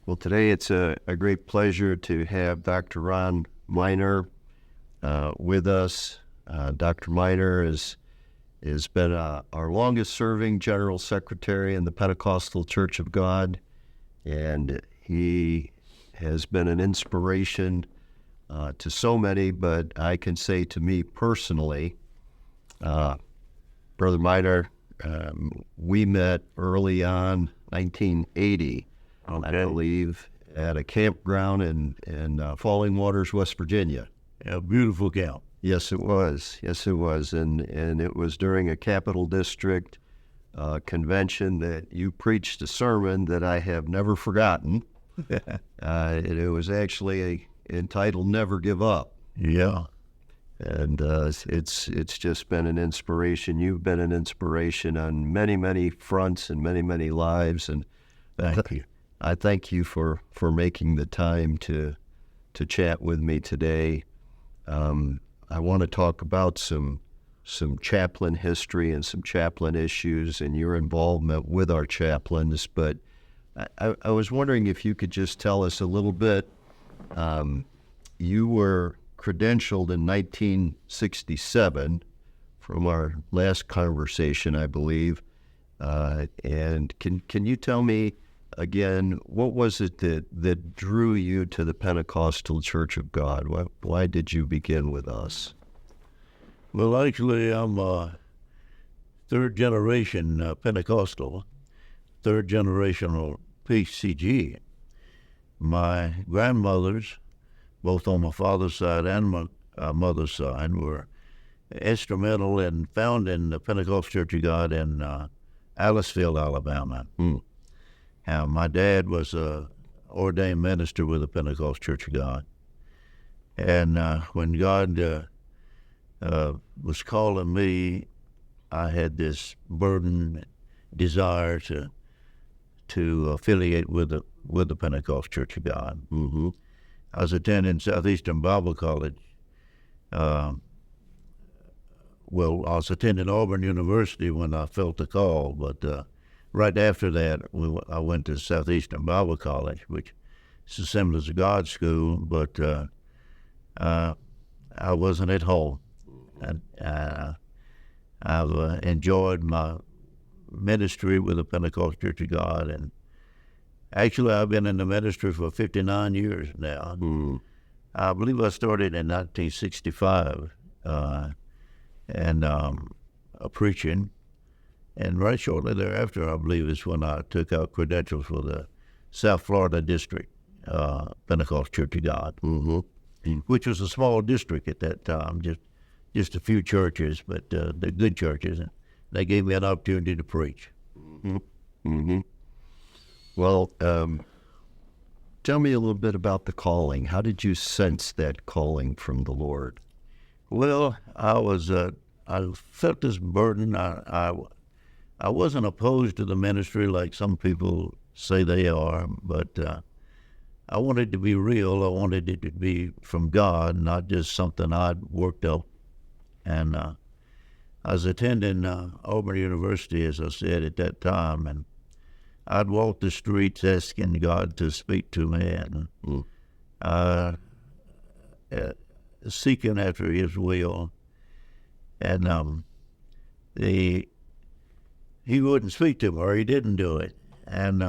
Well, today it's a great pleasure to have Dr. Ron Miner with us. Dr. Miner has been our longest-serving General Secretary in the Pentecostal Church of God, and he has been an inspiration to so many, but I can say to me personally, Brother Miner, we met early on, 1980, I believe, at a campground in Falling Waters, West Virginia. A beautiful camp. Yes, it was. And it was during a Capital District convention that you preached a sermon that I have never forgotten. It was actually entitled "Never Give Up." Yeah. And it's just been an inspiration. You've been an inspiration on many, many fronts and many, many lives. And Thank you. I thank you for making the time to chat with me today. I want to talk about some chaplain history and some chaplain issues and your involvement with our chaplains. But I was wondering if you could just tell us a little bit. You were credentialed in 1967 from our last conversation, I believe. And can you tell me again, what was it that drew you to the Pentecostal Church of God? Why did you begin with us? Well, actually, I'm third generation Pentecostal, third generation PCG. My grandmothers, both on my father's side and my mother's side, were instrumental in founding the Pentecostal Church of God in Aliceville, Alabama. My dad was an ordained minister with the Pentecostal Church of God. And when God was calling me, I had this burden, desire to affiliate with the Pentecostal Church of God. Mm-hmm. I was attending Southeastern Bible College. I was attending Auburn University when I felt the call, but right after that, I went to Southeastern Bible College, which is Assemblies of God school, but I wasn't at home. I've enjoyed my ministry with the Pentecostal Church of God, and actually I've been in the ministry for 59 years now. I believe I started in 1965 and preaching. And right shortly thereafter, I believe, is when I took out credentials for the South Florida District Pentecostal Church of God, which was a small district at that time, just a few churches, but they're good churches, and they gave me an opportunity to preach. Well, tell me a little bit about the calling. How did you sense that calling from the Lord? Well, I felt this burden. I wasn't opposed to the ministry like some people say they are, but I wanted it to be real. I wanted it to be from God, not just something I'd worked up. And I was attending Auburn University, as I said, at that time, and I'd walk the streets asking God to speak to me and seeking after His will. And He wouldn't speak to me, or He didn't do it. And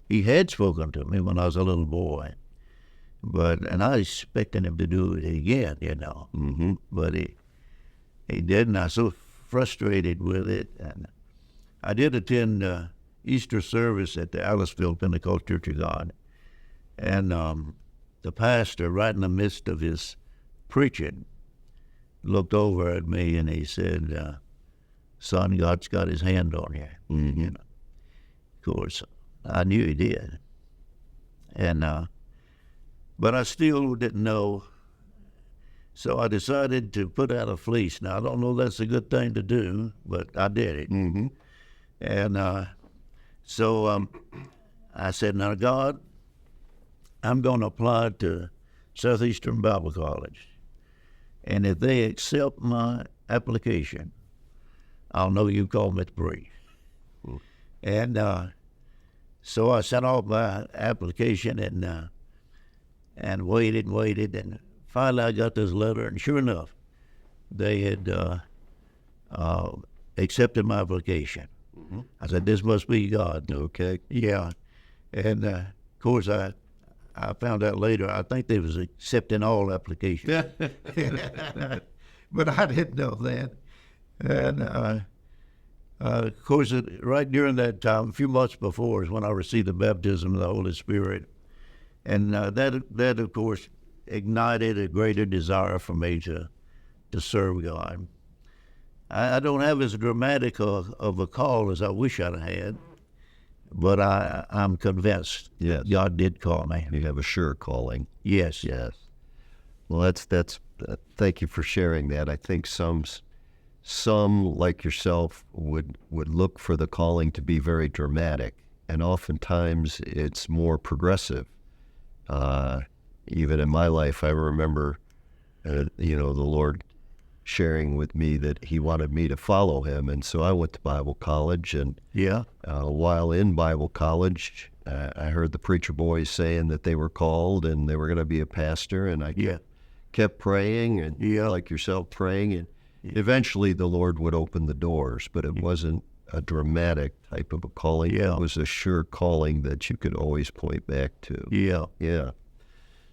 He had spoken to me when I was a little boy, and I was expecting Him to do it again, But He didn't. I was so frustrated with it. And I did attend Easter service at the Aliceville Pentecostal Church of God, and the pastor, right in the midst of his preaching, looked over at me and he said, "Son, God's got His hand on you." Of course, I knew He did, and but I still didn't know. So I decided to put out a fleece. Now I don't know that's a good thing to do, but I did it. And so I said, "Now God, I'm going to apply to Southeastern Bible College, and if they accept my application, I'll know you called me to preach." And So I sent off my application and waited, and finally I got this letter, and sure enough, they had accepted my application. Mm-hmm. I said, "This must be God." Okay. Yeah, and of course I found out later. I think they was accepting all applications, but I didn't know that. And of course, right during that time, a few months before, is when I received the baptism of the Holy Spirit, and that of course ignited a greater desire for me to serve God. I don't have as dramatic of a call as I wish I'd had, but I'm convinced God did call me. You have a sure calling. Yes. Yes. Well, that's. Thank you for sharing that. I think some like yourself would look for the calling to be very dramatic, and oftentimes it's more progressive. Even in my life, I remember, the Lord sharing with me that He wanted me to follow Him, and so I went to Bible college. And while in Bible college, I heard the preacher boys saying that they were called and they were going to be a pastor, and I kept praying, and like yourself, praying, and eventually the Lord would open the doors, but it wasn't a dramatic type of a calling. It was a sure calling that you could always point back to. Yeah.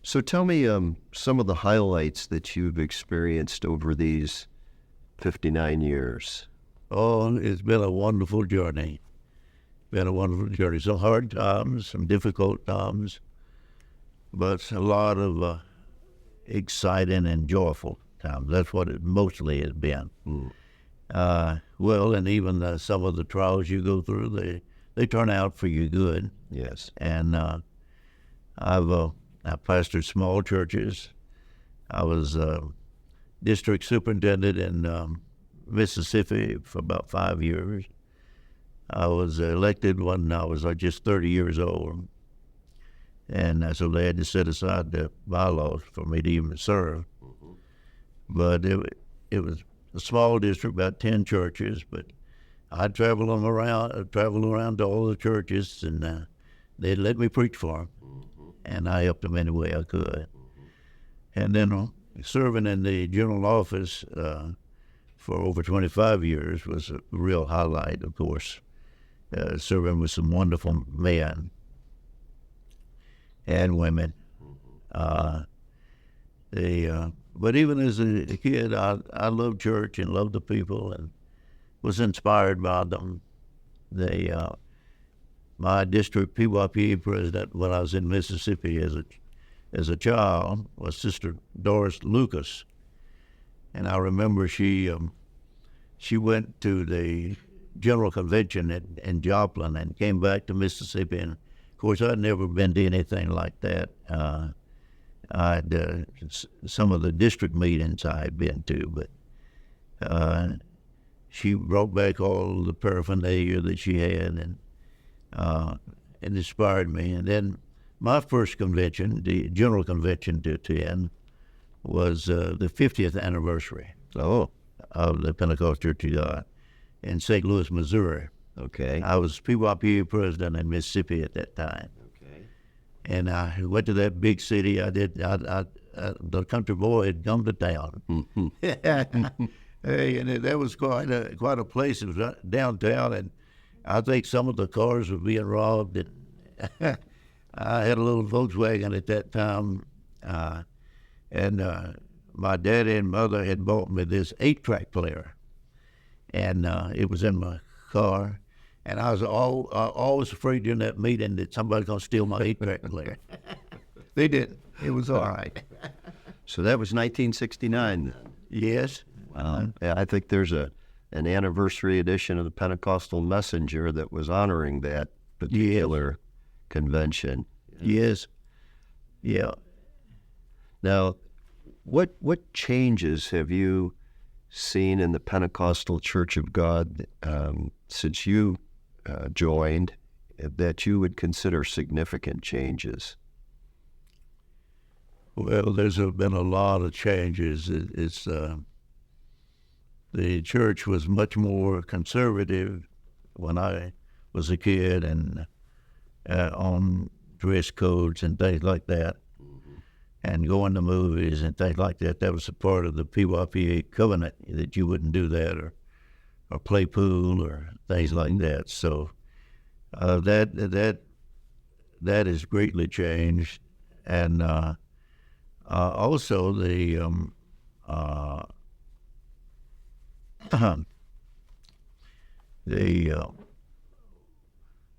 So tell me some of the highlights that you've experienced over these 59 years. Oh, it's been a wonderful journey. Some hard times, some difficult times, but a lot of exciting and joyful times. That's what it mostly has been. Well, and even some of the trials you go through, they turn out for your good. Yes. And I pastored small churches. I was district superintendent in Mississippi for about 5 years. I was elected when I was just 30 years old. And so they had to set aside the bylaws for me to even serve. But it was a small district, about 10 churches, but I traveled around to all the churches, and they'd let me preach for them. And I helped them any way I could. And then serving in the general office for over 25 years was a real highlight, of course, serving with some wonderful men and women. But even as a kid, I loved church and loved the people and was inspired by them. My district PYPA president when I was in Mississippi as a child was Sister Doris Lucas, and I remember she went to the General Convention in Joplin and came back to Mississippi, and of course I'd never been to anything like that. Some of the district meetings I had been to, but she brought back all the paraphernalia that she had, and it inspired me. And then my first convention, the General Convention to attend, was the 50th anniversary of the Pentecostal Church of God in St. Louis, Missouri. Okay. I was PYPA president in Mississippi at that time. Okay. And I went to that big city. The country boy had come to town. Hey, and that was quite a place. It was right downtown, and I think some of the cars were being robbed. And I had a little Volkswagen at that time, and my daddy and mother had bought me this 8-track player, and it was in my car. And I was always afraid during that meeting that somebody's going to steal my 8-track player. They didn't. It was all right. So that was 1969 then? Yes. Yeah, I think there's an anniversary edition of the Pentecostal Messenger that was honoring that particular convention. Yes. Yeah. Now, what changes have you seen in the Pentecostal Church of God since you joined that you would consider significant changes? Well, there's been a lot of changes. The church was much more conservative when I was a kid, and on dress codes and things like that, and going to movies and things like that. That was a part of the PYPA covenant, that you wouldn't do that or play pool or things like that. So that has greatly changed, and also the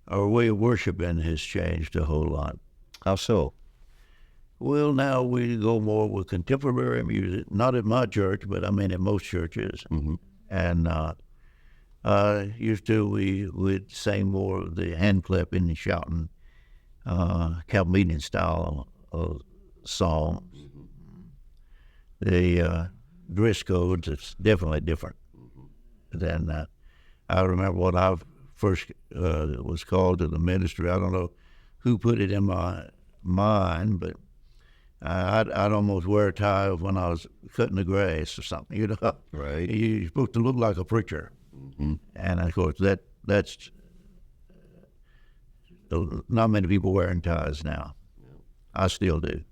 our way of worshiping has changed a whole lot. How so? Well, now we go more with contemporary music. Not at my church, but I mean at most churches. Mm-hmm. And used to we would sing more of the hand clapping and shouting, camp meeting style of songs. The dress codes, it's definitely different than I remember when I first was called to the ministry. I don't know who put it in my mind, but I'd almost wear a tie when I was cutting the grass or something. You know, Right. you're supposed to look like a preacher, and of course that's not many people wearing ties now. I still do.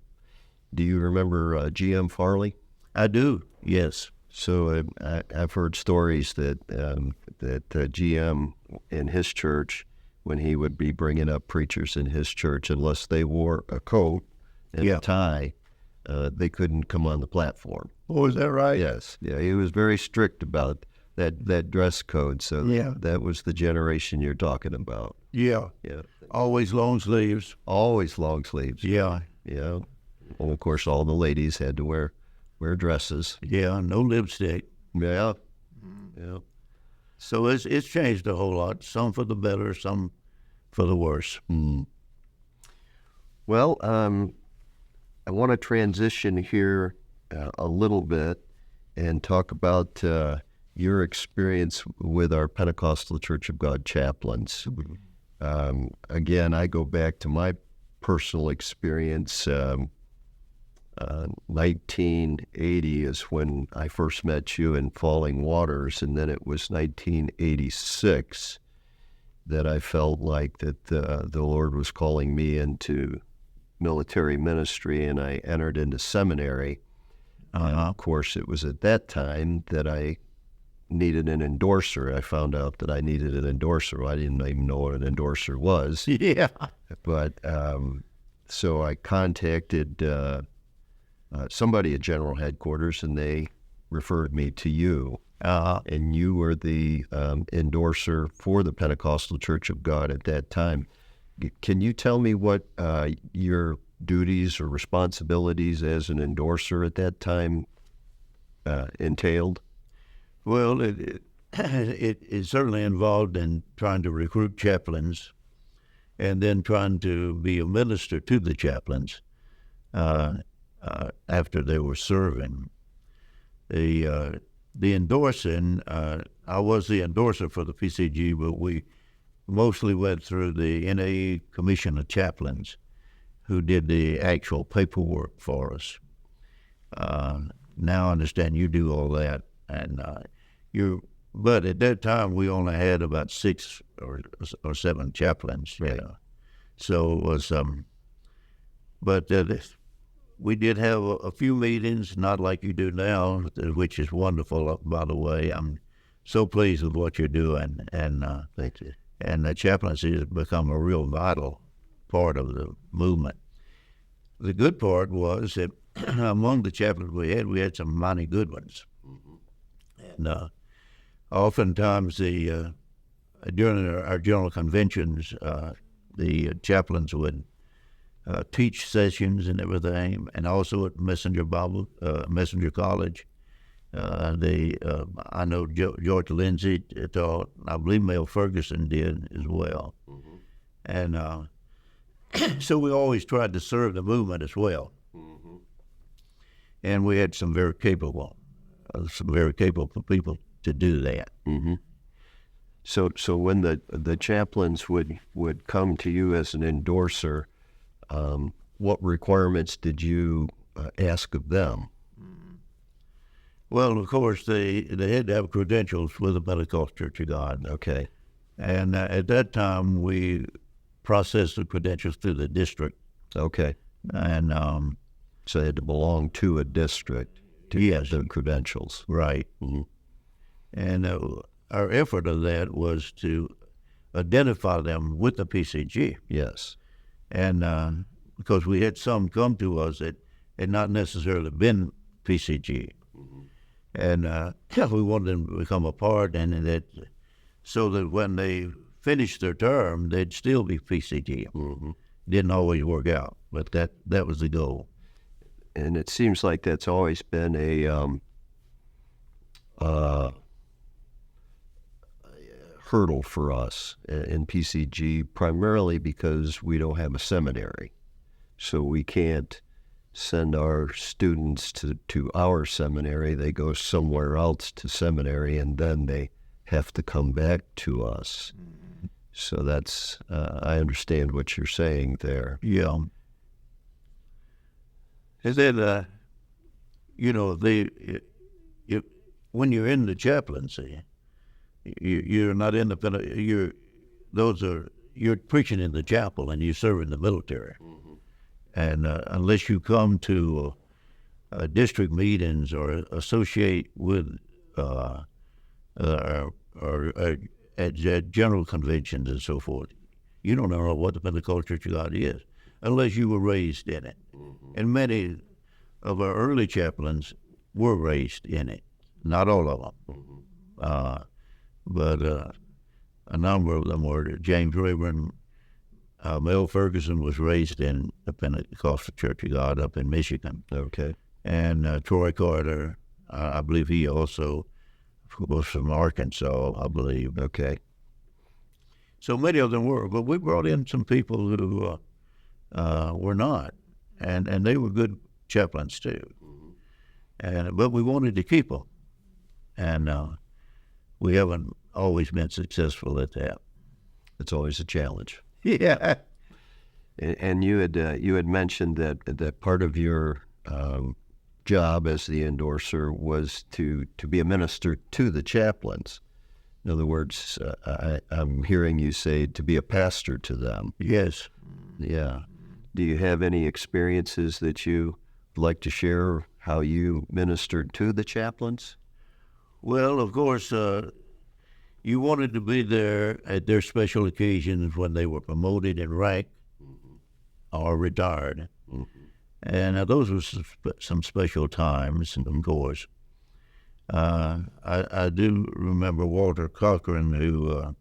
Do you remember G.M. Farley? I do. Yes. So I've heard stories that GM in his church, when he would be bringing up preachers in his church, unless they wore a coat and a tie, they couldn't come on the platform. Oh, is that right? Yes. Yeah, he was very strict about that dress code. So that was the generation you're talking about. Yeah. Yeah. Always long sleeves. Always long sleeves. Yeah. Yeah. Well, of course, all the ladies had to wear dresses. Yeah. No lipstick. Yeah. Yeah. So it's changed a whole lot. Some for the better, some for the worse. Well, I want to transition here a little bit and talk about your experience with our Pentecostal Church of God chaplains. Again, I go back to my personal experience. 1980 is when I first met you in Falling Waters, and then it was 1986 that I felt like that the Lord was calling me into military ministry, and I entered into seminary. Of course, it was at that time that I needed an endorser. I found out that I needed an endorser. I didn't even know what an endorser was. Yeah. But so I contacted somebody at General Headquarters, and they referred me to you. And you were the endorser for the Pentecostal Church of God at that time. Can you tell me what your duties or responsibilities as an endorser at that time entailed? Well, it certainly involved in trying to recruit chaplains, and then trying to be a minister to the chaplains after they were serving. The endorsing, I was the endorser for the PCG, but we mostly went through the NAE Commission of Chaplains, who did the actual paperwork for us. Now I understand you do all that, and but at that time we only had about 6 or 7 chaplains. Right. You know? So it was, but we did have a few meetings, not like you do now, which is wonderful, by the way. I'm so pleased with what you're doing, and Thank you. And the chaplaincy has become a real vital part of the movement. The good part was that among the chaplains we had some mighty good ones. And oftentimes during our general conventions, the chaplains would teach sessions and everything, and also at Messenger College. I know George Lindsay taught. I believe Mel Ferguson did as well. And so we always tried to serve the movement as well. And we had some very capable people to do that. So when the chaplains would come to you as an endorser, what requirements did you ask of them? Well, of course, they had to have credentials with the Pentecostal Church of God. Okay. And at that time, we process the credentials through the district. Okay. And So they had to belong to a district to Yes. get the credentials. right. Mhm. And our effort of that was to identify them with the PCG. Yes. And because we had some come to us that had not necessarily been PCG. And we wanted them to become a part, and that so that when they finished their term, they'd still be PCG. Didn't always work out, but that was the goal. And it seems like that's always been a hurdle for us in PCG, primarily because we don't have a seminary. So we can't send our students to our seminary. They go somewhere else to seminary, and then they have to come back to us. So that's, I understand what you're saying there. Yeah. And then, when you're in the chaplaincy, you're not independent. You're preaching in the chapel and you serve in the military. And unless you come to district meetings or associate with or at general conventions and so forth, you don't know what the Pentecostal Church of God is unless you were raised in it. And many of our early chaplains were raised in it. Not all of them, but a number of them were. James Rayburn, Mel Ferguson was raised in the Pentecostal Church of God up in Michigan. Okay. And Troy Carter, I believe he also was from Arkansas, I believe. Okay. So many of them were, but we brought in some people who were not, and they were good chaplains too. But we wanted to keep them, and we haven't always been successful at that. It's always a challenge. Yeah. And you had mentioned that part of your job as the endorser was to be a minister to the chaplains. In other words, I'm hearing you say to be a pastor to them. Yes. Yeah. Do you have any experiences that you would like to share how you ministered to the chaplains? Well, of course, you wanted to be there at their special occasions when they were promoted in rank or retired. And those were some special times, of course. I do remember Walter Cochran, who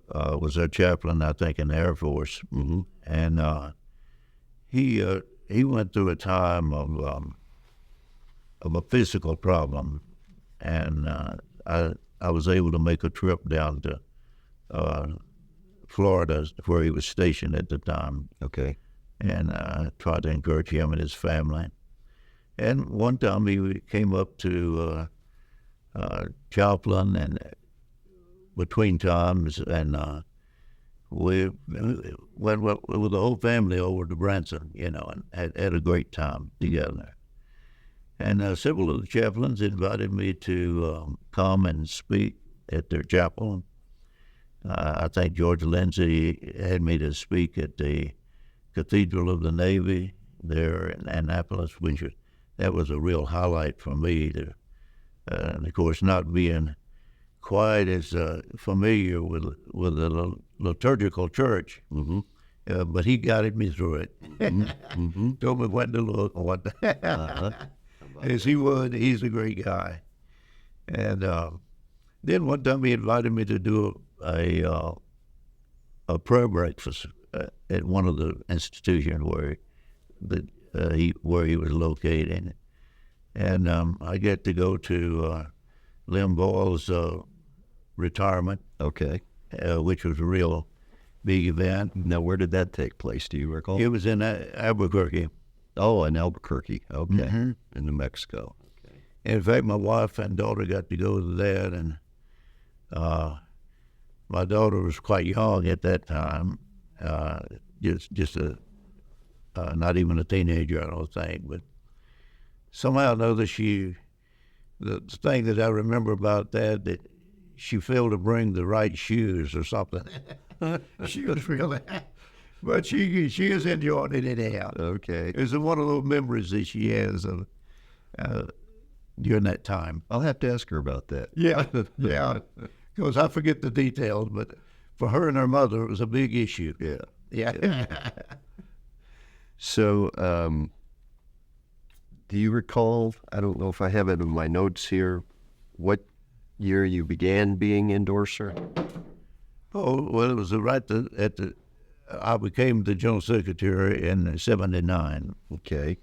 was our chaplain, I think, in the Air Force. And he went through a time of a physical problem, and I was able to make a trip down to Florida, where he was stationed at the time. Okay. And tried to encourage him and his family. And one time he came up to Chaplain, and between times, and we went with the whole family over to Branson, and had a great time together. And several of the chaplains invited me to come and speak at their chapel. I think George Lindsay had me to speak at the Cathedral of the Navy there in Annapolis, that was a real highlight for me. And of course, not being quite as familiar with the liturgical church, but he guided me through it. Told me when to look and what as he would. He's a great guy. And then one time he invited me to do a prayer breakfast at one of the institutions where he was located, and I get to go to Lynn Boyle's retirement. Okay. Which was a real big event. Now, where did that take place? Do you recall? It was in Albuquerque. Oh, in Albuquerque. Okay. In New Mexico. Okay. In fact, my wife and daughter got to go to that, and my daughter was quite young at that time. Just not even a teenager, I don't think. But somehow or another, the thing that I remember about that she failed to bring the right shoes or something. She was really But she is enjoying it anyhow. Okay. It's one of those memories that she has of during that time. I'll have to ask her about that. Yeah, yeah. Because I forget the details, but for her and her mother, it was a big issue. Yeah. Yeah. So, do you recall, I don't know if I have it in my notes here, what year you began being endorser? Oh, well, it was I became the general secretary in '79. Okay.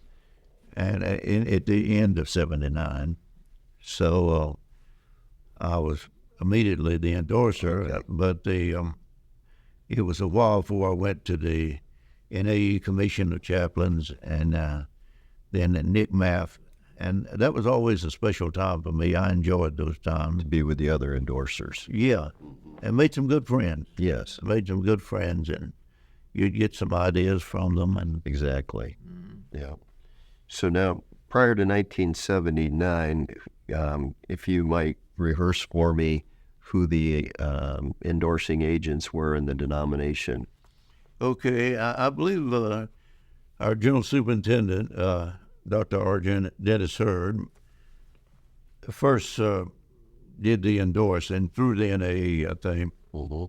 And at the end of '79. So I was immediately the endorser, Okay. but it was a while before I went to the NAE Commission of Chaplains and then Nick Maff. And that was always a special time for me. I enjoyed those times. To be with the other endorsers. Yeah, and made some good friends. Yes. Made some good friends, and you'd get some ideas from them. And Exactly. Yeah. So now, prior to 1979, if you might rehearse for me who the endorsing agents were in the denomination. okay, I believe our general superintendent, Dr. Arjun Dennis Hurd, first did the endorse, and through the NAE, I think. Mm-hmm.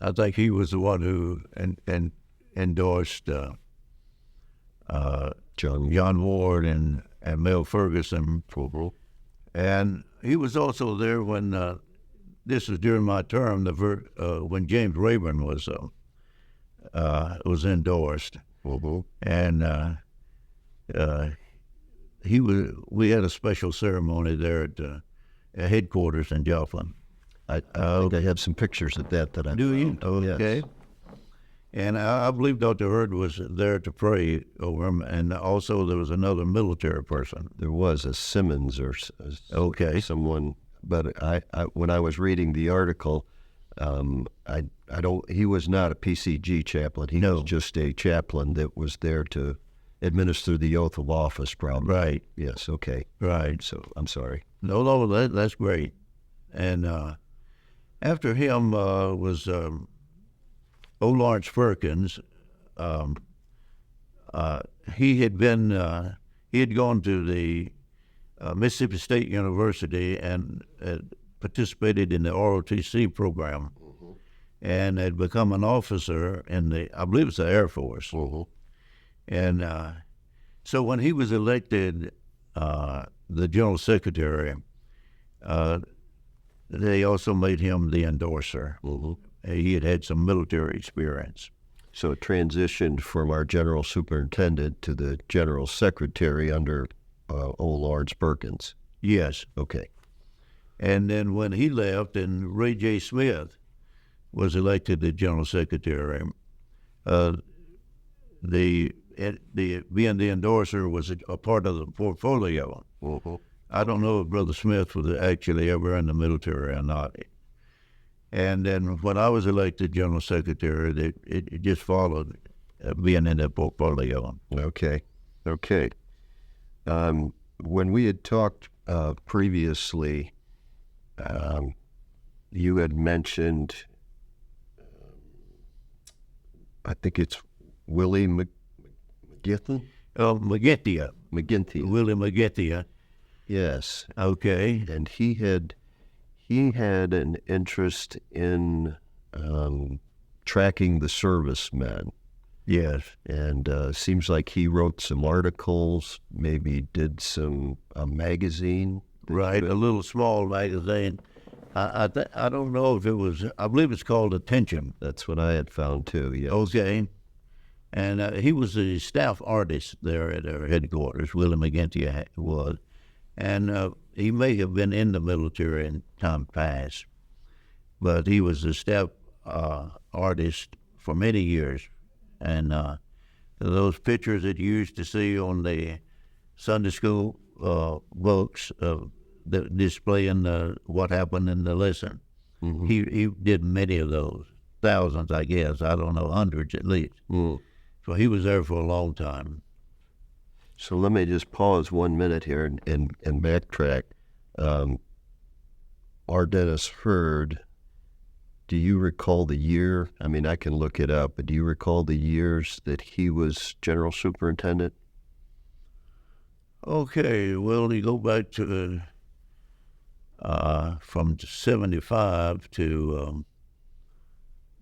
I think he was the one who endorsed John Ward and Mel Ferguson. Mm-hmm. And he was also there when this was during my term, when James Rayburn was endorsed, Mm-hmm. and we had a special ceremony there at headquarters in Joplin. I think I have some pictures of that I Do you? found. Okay. Yes. And I believe Dr. Hurd was there to pray over him, and also there was another military person. There was a Simmons or Okay. someone, but I when I was reading the article, I don't. He was not a PCG chaplain. He was just a chaplain that was there to administer the oath of office. Probably. Right. Yes. Okay. Right. So I'm sorry. No, that's great. And after him was O. Lawrence Perkins. He had gone to the Mississippi State University and participated in the ROTC program, and had become an officer in I believe it's the Air Force. Mm-hmm. And so when he was elected the general secretary, they also made him the endorser. Mm-hmm. He had some military experience. So it transitioned from our general superintendent to the general secretary under O. Lawrence Perkins. Yes. Okay. And then when he left and Ray J. Smith was elected the general secretary, being the endorser was a part of the portfolio. Mm-hmm. I don't know if Brother Smith was actually ever in the military or not. And then when I was elected general secretary, it just followed being in the portfolio. Okay. Okay. When we had talked previously, you had mentioned, I think it's Willie McGinty? McGinty. Willie McGinty. Yes. Okay. And he had an interest in tracking the servicemen. Yes. And seems like he wrote some articles, maybe did some magazine. Right, a little small magazine. I don't know if it was, I believe it's called Attention. That's what I had found too, yes. Okay. And he was the staff artist there at our headquarters, Willie McGinty was. And he may have been in the military in time past, but he was the staff artist for many years. And those pictures that you used to see on the Sunday school books displaying what happened in the lesson, Mm-hmm. he did many of those, thousands, I guess. I don't know, hundreds at least. Mm. So he was there for a long time. So let me just pause 1 minute here and backtrack. Our Dennis Hurd Do you recall the year? I mean, I can look it up, but do you recall the years that he was general superintendent? Okay, well, you go back to from 75 to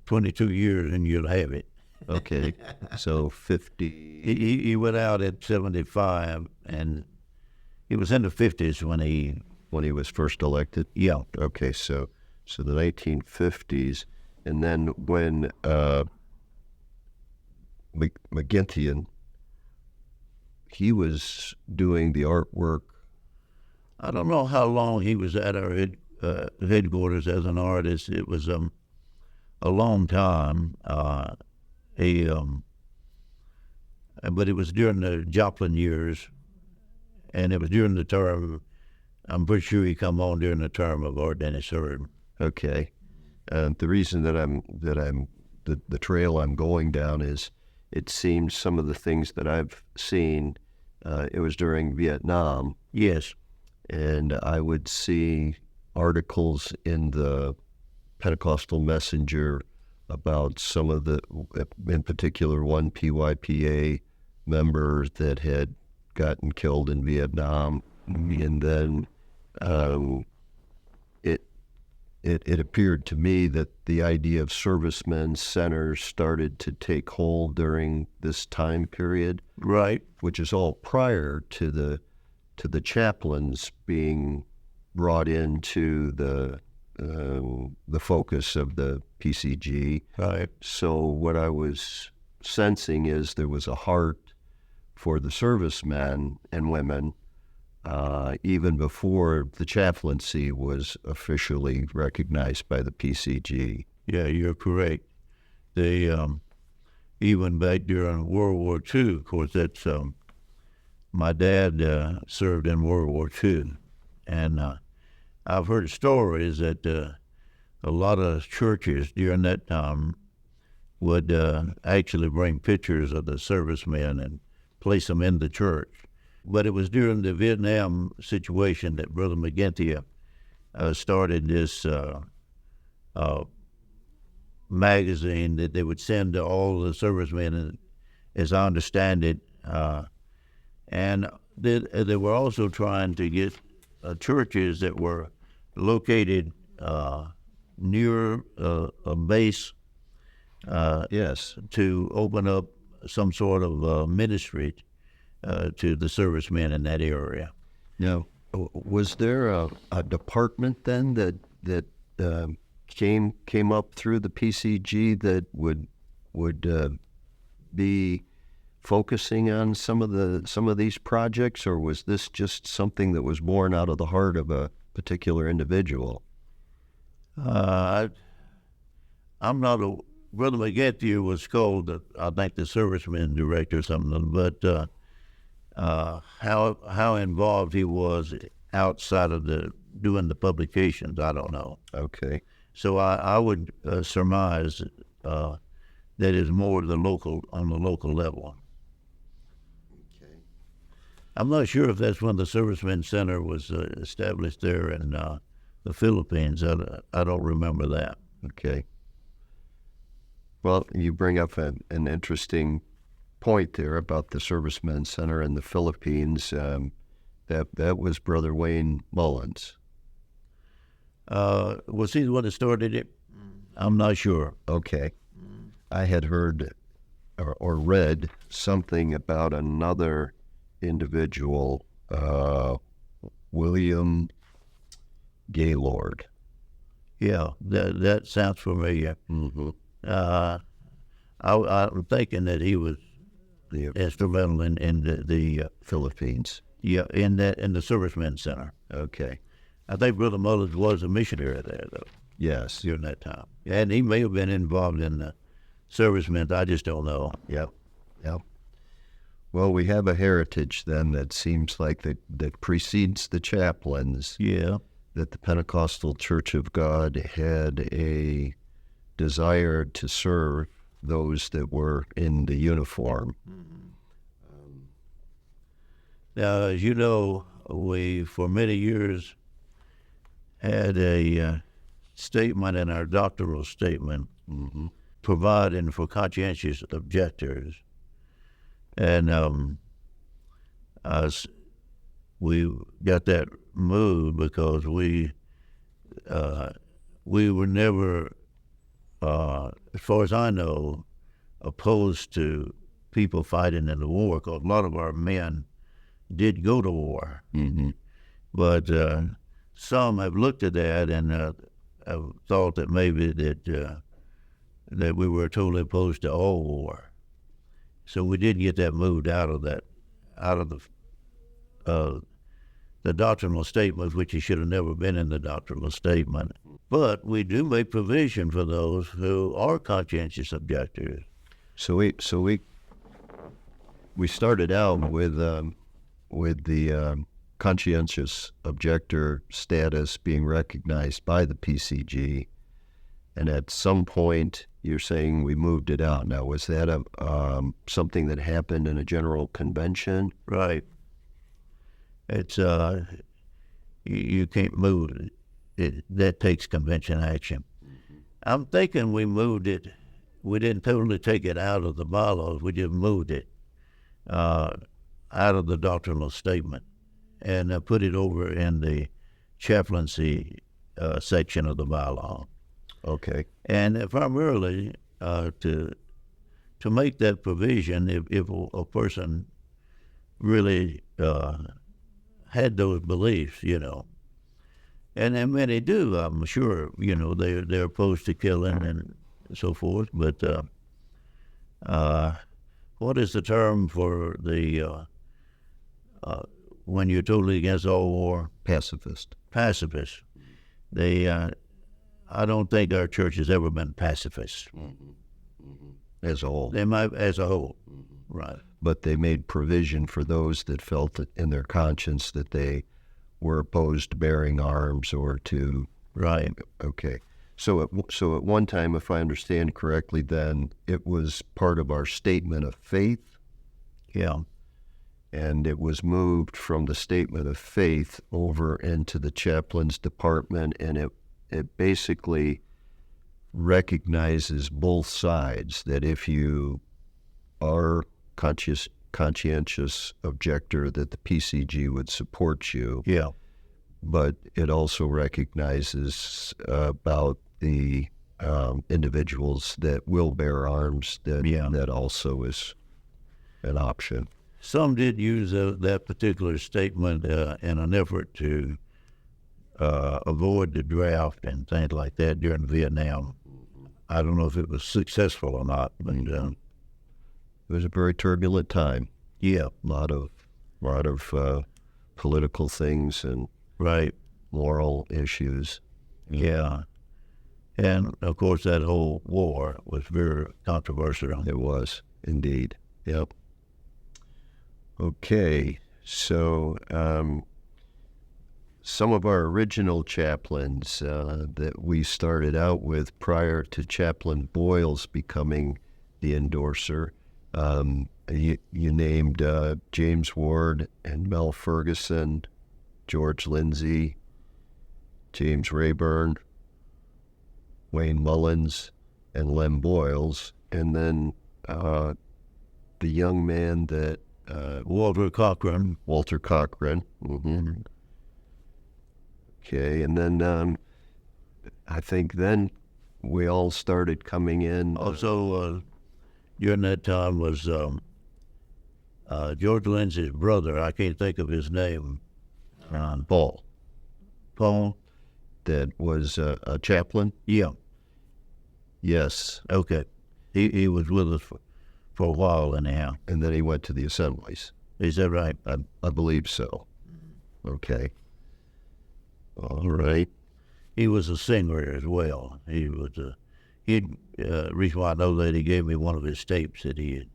22 years, and you'll have it. Okay, so 50. He went out at 75, and he was in the 50s when he. When he was first elected? Yeah. Okay, so the 1950s, and then when McGinty, he was doing the artwork. I don't know how long he was at our headquarters as an artist. It was a long time. But it was during the Joplin years, and it was during the term. I'm pretty sure he come on during the term of Art Dennis Hurd. Okay, the reason that I'm the trail I'm going down is it seems some of the things that I've seen. It was during Vietnam. Yes. And I would see articles in the Pentecostal Messenger about some of the, in particular, one PYPA member that had gotten killed in Vietnam, and then it appeared to me that the idea of servicemen centers started to take hold during this time period, Right. which is all prior to the chaplains being brought into the focus of the PCG. Right. So what I was sensing is there was a heart for the servicemen and women even before the chaplaincy was officially recognized by the PCG. Yeah, you're correct. They even back during World War II, of course, that's my dad served in World War II, and I've heard stories that a lot of churches during that time would actually bring pictures of the servicemen and place them in the church. But it was during the Vietnam situation that Brother McGinty started this magazine that they would send to all the servicemen, and, as I understand it. And they were also trying to get churches that were located near a base Yes. to open up some sort of ministry to the servicemen in that area. Now, was there a department then that came up through the PCG that would be focusing on some of these projects, or was this just something that was born out of the heart of a particular individual? I'm not a Brother McGinty was called, I think, the servicemen director or something, but how involved he was outside of doing the publications, I don't know. Okay. So I would surmise that is more on the local level. Okay. I'm not sure if that's when the Servicemen Center was established there in the Philippines. I don't remember that. Okay. Well, you bring up an interesting point there about the Servicemen Center in the Philippines. That was Brother Wayne Mullins. Was he the one that started it? I'm not sure. Okay. I had heard or read something about another individual, William Gaylord. Yeah, that sounds familiar. Mm-hmm. I'm thinking that he was The instrumental in the Philippines. in the Servicemen Center. Okay. I think Brother Mullins was a missionary there, though, Yes. during that time. And he may have been involved in the servicemen. I just don't know. Yep. Yep. Well, we have a heritage then that seems like that precedes the chaplains. Yeah. That the Pentecostal Church of God had a desire to serve those that were in the uniform. Now, as you know, we, for many years, had a statement in our doctoral statement providing for conscientious objectors. And we got that moved because we were never, as far as I know, opposed to people fighting in the war, because a lot of our men did go to war. But some have looked at that and have thought that maybe that we were totally opposed to all war. So we did get that moved out of the doctrinal statement, which it should have never been in the doctrinal statement. But we do make provision for those who are conscientious objectors. So we started out with the conscientious objector status being recognized by the PCG, and at some point you're saying we moved it out. Now, was that something that happened in a general convention? Right. It's you can't move it. That takes convention action. I'm thinking we moved it. We didn't totally take it out of the bylaws. We just moved it out of the doctrinal statement and put it over in the chaplaincy section of the bylaw. Okay. And primarily to make that provision, if a person really had those beliefs, and many do, I'm sure, they're opposed to killing and so forth. But what is the term for the when you're totally against all war? Pacifist. Pacifist. I don't think our church has ever been pacifist. As a whole. They might, as a whole, right. But they made provision for those that felt it in their conscience that they were opposed to bearing arms or to... Right. Okay. So at one time, if I understand correctly, then it was part of our statement of faith. Yeah. And it was moved from the statement of faith over into the chaplain's department, and it basically recognizes both sides, that if you are conscientious objector, that the PCG would support you. Yeah. But it also recognizes about the individuals that will bear arms, that also is an option. Some did use that particular statement in an effort to avoid the draft and things like that during Vietnam. I don't know if it was successful or not, but it was a very turbulent time. Yeah, a lot of political things and right, moral issues. Yeah, and of course that whole war was very controversial. It was indeed. Yep. Okay, so some of our original chaplains that we started out with prior to Chaplain Boyles becoming the endorser, you named James Ward and Mel Ferguson, George Lindsay, James Rayburn, Wayne Mullins, and Lem Boyles, and then the young man that Walter Cochran. Mm-hmm. Okay, and then I think then we all started coming in. Also, during that time was George Lindsay's brother. I can't think of his name. Paul. Paul? That was a chaplain? Yeah. Yes. Okay. He was with us for a while anyhow. And then he went to the assemblies. Is that right? I believe so. Okay. All right. He was a singer as well. He was reason why I know that he gave me one of his tapes that he had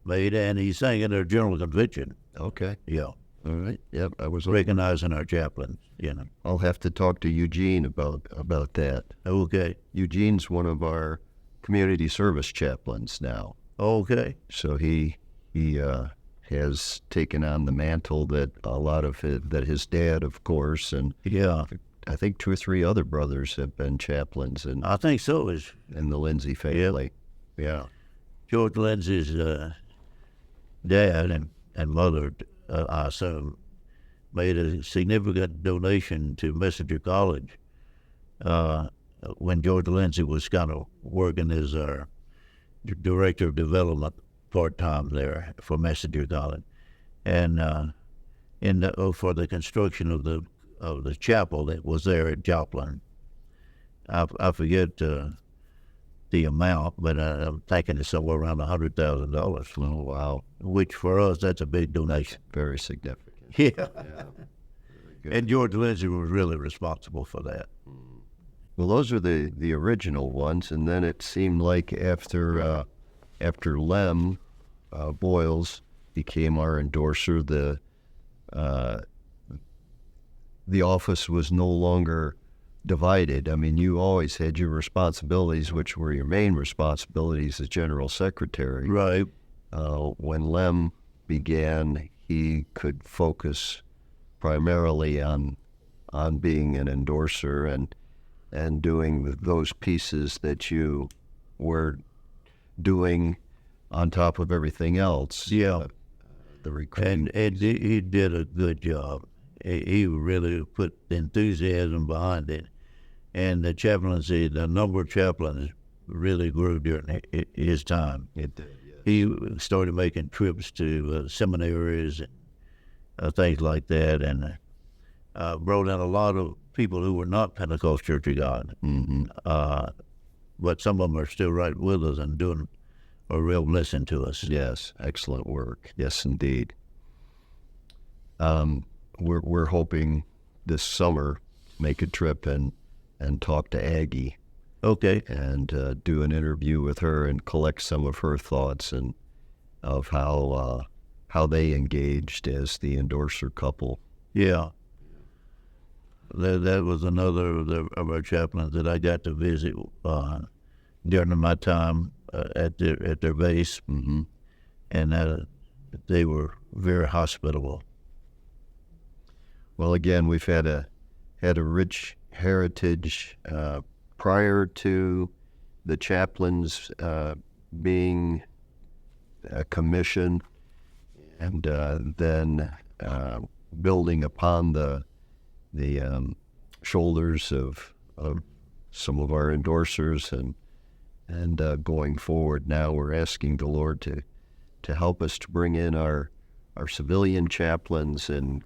made, and he sang in our general convention. Okay. Yeah. All right. Yep. I was recognizing our chaplains. I'll have to talk to Eugene about that. Okay. Eugene's one of our community service chaplains now. Okay. So he has taken on the mantle that a lot of that his dad, of course, and yeah, I think 2 or 3 other brothers have been chaplains in I think so. in the Lindsay family. Yeah. George Lindsay's dad and mother, I assume, made a significant donation to Messenger College when George Lindsay was kind of working as our director of development part-time there for Messenger College. And for the construction of the chapel that was there at Joplin. I forget the amount, but I'm thinking it's somewhere around $100,000. Oh, wow. Which for us, that's a big donation. Very significant. Yeah. Yeah. Very good. And George Lindsay was really responsible for that. Well, those are the original ones, and then it seemed like after Lem Boyles became our endorser, the office was no longer divided. I mean, you always had your responsibilities, which were your main responsibilities as general secretary. Right. When Lem began, he could focus primarily on being an endorser and doing those pieces that you were doing on top of everything else. Yeah. The recruiting. And he did a good job. He really put enthusiasm behind it. And the chaplaincy, the number of chaplains really grew during his time. It did, yes. He started making trips to seminaries and things like that, and brought in a lot of people who were not Pentecost Church of God. Mm-hmm. But some of them are still right with us and doing a real blessing to us. Yes, excellent work. Yes, indeed. We're hoping this summer make a trip and talk to Aggie. Okay. And do an interview with her and collect some of her thoughts and of how they engaged as the endorser couple. Yeah. That was another of our chaplains that I got to visit during my time at their base, Mm-hmm. and they were very hospitable. Well, again, we've had a rich heritage prior to the chaplains being a commission, and then building upon the shoulders of some of our endorsers, and going forward. Now we're asking the Lord to help us to bring in our civilian chaplains and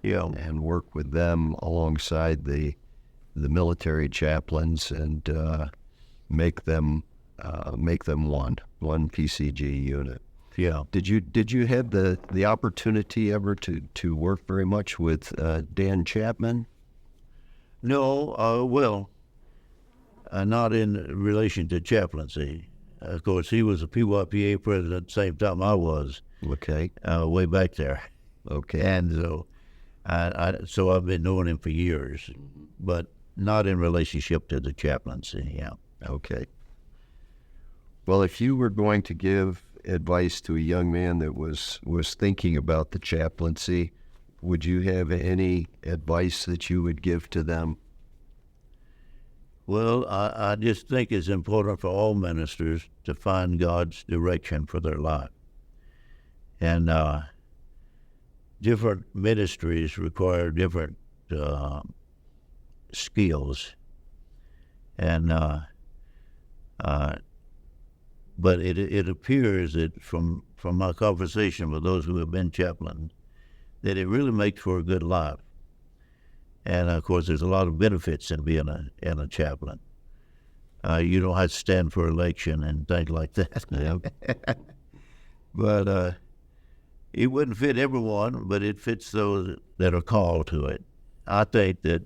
work with them alongside the military chaplains and make them one PCG unit. Yeah. Did you have the opportunity ever to work very much with Dan Chapman? No, well, not in relation to chaplaincy. Of course, he was a PYPA president at the same time I was. Okay. Way back there. Okay. And so I've been knowing him for years, but not in relationship to the chaplaincy. Yeah. Okay. Well, if you were going to give advice to a young man that was thinking about the chaplaincy, would you have any advice that you would give to them? Well, I just think it's important for all ministers to find God's direction for their life. And different ministries require different skills. And but it appears that from my conversation with those who have been chaplains, that it really makes for a good life. And of course, there's a lot of benefits in being a chaplain. You don't have to stand for election and things like that. Yep. But it wouldn't fit everyone, but it fits those that are called to it. I think that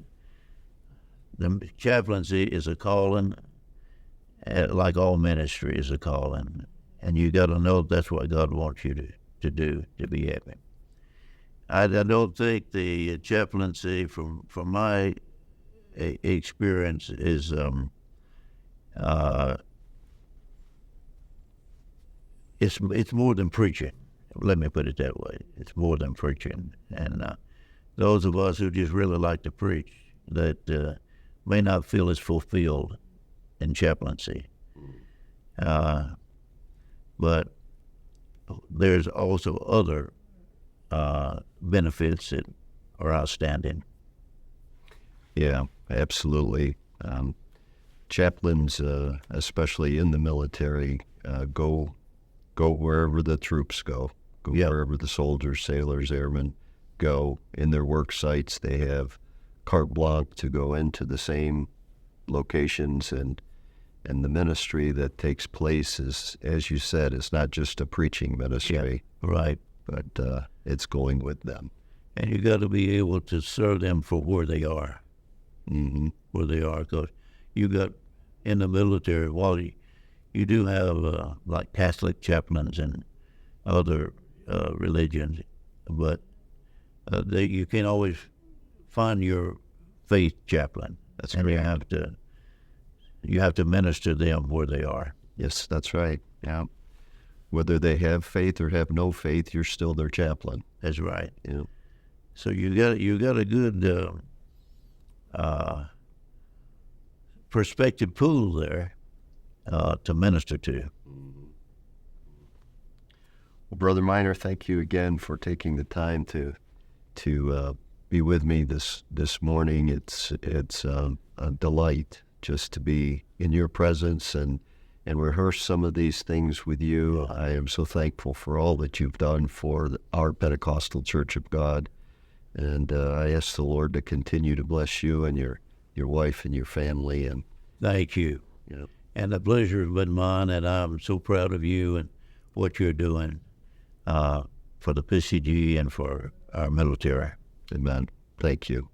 the chaplaincy is a calling, like all ministry is a calling, and you got to know that's what God wants you to do, to be happy. I don't think the chaplaincy, from my experience, is it's more than preaching. Let me put it that way. It's more than preaching, and those of us who just really like to preach, that may not feel as fulfilled in chaplaincy. But there's also other benefits that are outstanding. Yeah, absolutely. Chaplains, especially in the military, go wherever the troops go Yep. wherever the soldiers, sailors, airmen go. In their work sites, they have carte blanche to go into the same locations, and the ministry that takes place is, as you said, it's not just a preaching ministry, Right. but it's going with them. And you got to be able to serve them for where they are. Mm-hmm. Where they are, because you got in the military, while you do have like Catholic chaplains and other religions, but you can't always find your faith chaplain. That's and correct. you have to minister them where they are. Yes, that's right. Yeah. Whether they have faith or have no faith, you're still their chaplain. That's right. Yeah. So you got a good perspective pool there to minister to. Well, Brother Miner, thank you again for taking the time to be with me this morning. It's a delight just to be in your presence and rehearse some of these things with you. I am so thankful for all that you've done for our Pentecostal Church of God, and I ask the Lord to continue to bless you and your wife and your family. And Thank you. you know, And the pleasure has been mine, and I'm so proud of you and what you're doing for the PCG and for our military. amen. Thank you.